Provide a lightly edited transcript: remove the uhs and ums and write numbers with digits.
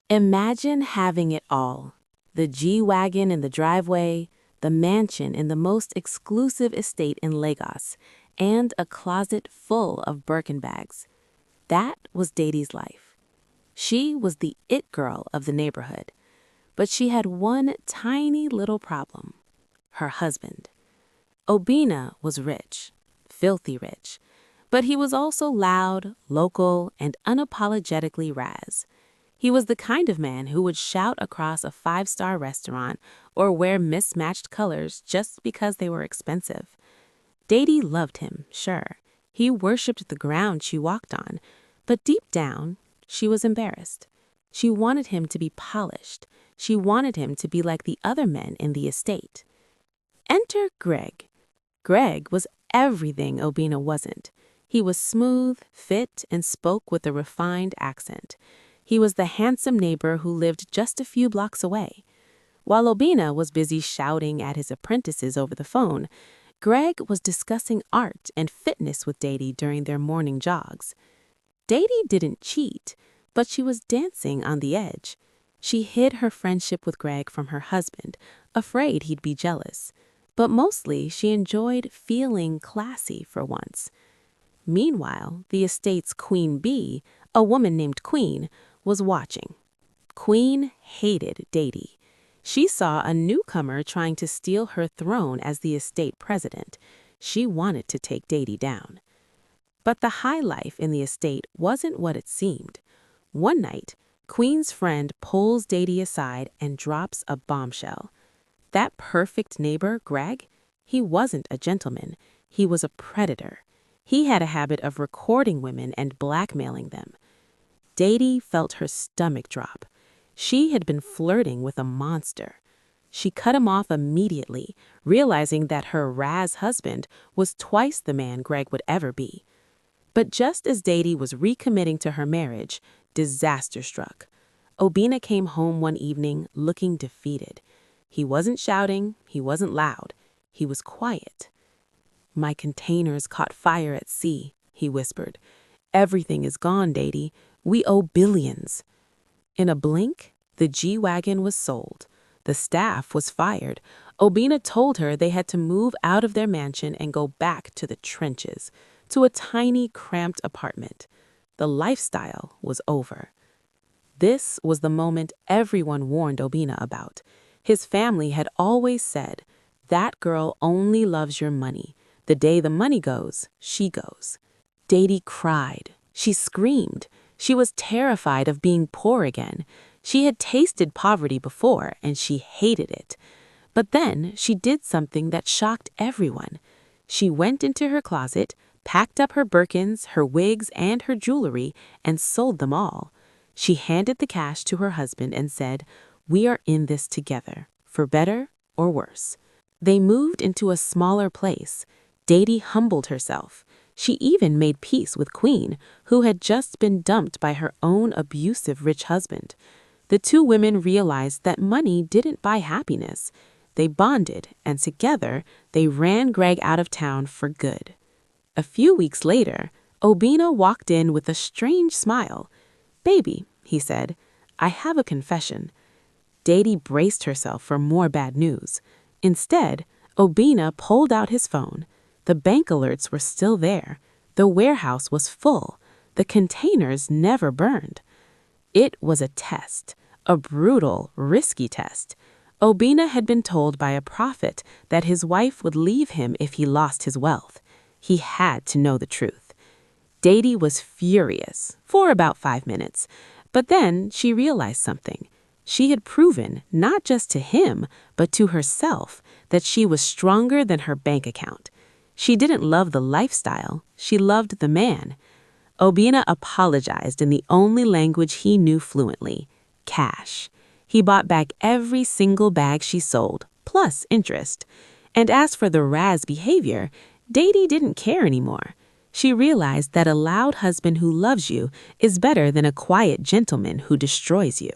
Imagine having it all: the G-Wagon in the driveway, the mansion in the most exclusive estate in Lagos, and a closet full of Birkin bags. That was Dady's life. She was the it girl of the neighborhood, but she had one tiny little problem: her husband. Obina was rich, filthy rich, but he was also loud, local, and unapologetically razz. He was the kind of man who would shout across a five-star restaurant or wear mismatched colors just because they were expensive. Dady loved him, sure. He worshipped the ground she walked on, but deep down, she was embarrassed. She wanted him to be polished. She wanted him to be like the other men in the estate. Enter Greg. Greg was everything Obina wasn't. He was smooth, fit, and spoke with a refined accent. He was the handsome neighbor who lived just a few blocks away. While Obina was busy shouting at his apprentices over the phone, Greg was discussing art and fitness with Dady during their morning jogs. Dady didn't cheat, but she was dancing on the edge. She hid her friendship with Greg from her husband, afraid he'd be jealous. But mostly she enjoyed feeling classy for once. Meanwhile, the estate's queen bee, a woman named Queen, was watching. Queen hated Dady. She saw a newcomer trying to steal her throne as the estate president. She wanted to take Dady down. But the high life in the estate wasn't what it seemed. One night, Queen's friend pulls Dady aside and drops a bombshell. That perfect neighbor, Greg, he wasn't a gentleman. He was a predator. He had a habit of recording women and blackmailing them. Dady felt her stomach drop. She had been flirting with a monster. She cut him off immediately, realizing that her razz husband was twice the man Greg would ever be. But just as Dady was recommitting to her marriage, disaster struck. Obina came home one evening looking defeated. He wasn't shouting, he wasn't loud, he was quiet. "My containers caught fire at sea," he whispered. "Everything is gone, Dady. We owe billions." In a blink, the G-Wagon was sold. The staff was fired. Obina told her they had to move out of their mansion and go back to the trenches, to a tiny, cramped apartment. The lifestyle was over. This was the moment everyone warned Obina about. His family had always said, "That girl only loves your money. The day the money goes, she goes." Dady cried. She screamed. She was terrified of being poor again. She had tasted poverty before, and she hated it. But then she did something that shocked everyone. She went into her closet, packed up her Birkins, her wigs, and her jewelry, and sold them all. She handed the cash to her husband and said, "We are in this together, for better or worse." They moved into a smaller place. Dady humbled herself. She even made peace with Queen, who had just been dumped by her own abusive rich husband. The two women realized that money didn't buy happiness. They bonded, and together they ran Greg out of town for good. A few weeks later, Obina walked in with a strange smile. "Baby," he said, "I have a confession." Dady braced herself for more bad news. Instead, Obina pulled out his phone. The bank alerts were still there. The warehouse was full. The containers never burned. It was a test, a brutal, risky test. Obina had been told by a prophet that his wife would leave him if he lost his wealth. He had to know the truth. Dady was furious for about 5 minutes, but then she realized something. She had proven, not just to him, but to herself, that she was stronger than her bank account. She didn't love the lifestyle, she loved the man. Obina apologized in the only language he knew fluently: cash. He bought back every single bag she sold, plus interest. And as for the razz behavior, Dady didn't care anymore. She realized that a loud husband who loves you is better than a quiet gentleman who destroys you.